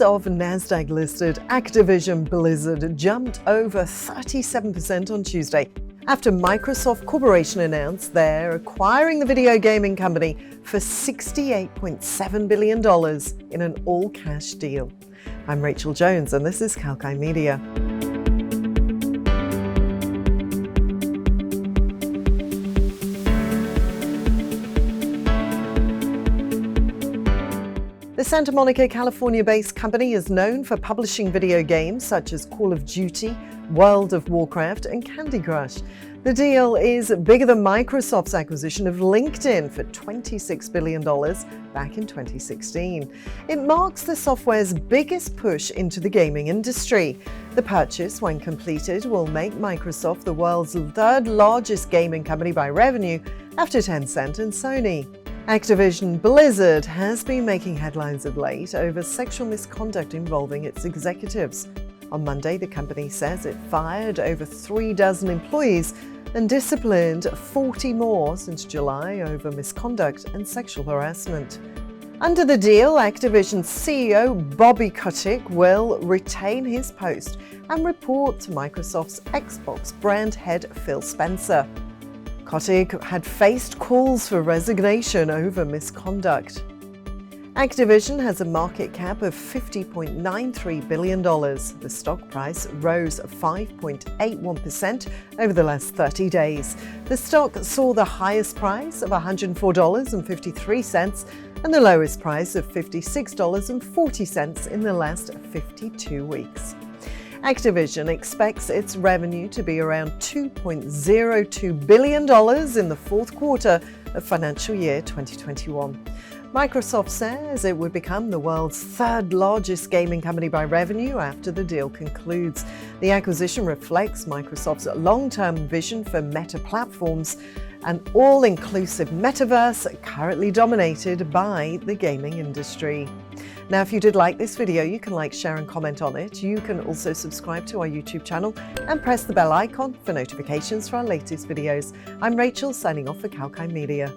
Shares of Nasdaq-listed Activision Blizzard jumped over 37% on Tuesday after Microsoft Corporation announced they're acquiring the video gaming company for $68.7 billion in an all-cash deal. I'm Rachel Jones, and this is Kalkai Media. The Santa Monica, California-based company is known for publishing video games such as Call of Duty, World of Warcraft, and Candy Crush. The deal is bigger than Microsoft's acquisition of LinkedIn for $26 billion back in 2016. It marks the software's biggest push into the gaming industry. The purchase, when completed, will make Microsoft the world's third largest gaming company by revenue after Tencent and Sony. Activision Blizzard has been making headlines of late over sexual misconduct involving its executives. On Monday, the company says it fired over 36 employees and disciplined 40 more since July over misconduct and sexual harassment. Under the deal, Activision's CEO Bobby Kotick will retain his post and report to Microsoft's Xbox brand head Phil Spencer. Kotick had faced calls for resignation over misconduct. Activision has a market cap of $50.93 billion. The stock price rose 5.81% over the last 30 days. The stock saw the highest price of $104.53 and the lowest price of $56.40 in the last 52 weeks. Activision expects its revenue to be around $2.02 billion in the fourth quarter of financial year 2021. Microsoft says it would become the world's third largest gaming company by revenue after the deal concludes. The acquisition reflects Microsoft's long-term vision for Meta platforms, an all-inclusive metaverse currently dominated by the gaming industry. Now, if you did like this video, you can like, share and comment on it. You can also subscribe to our YouTube channel and press the bell icon for notifications for our latest videos. I'm Rachel, signing off for Kalkai Media.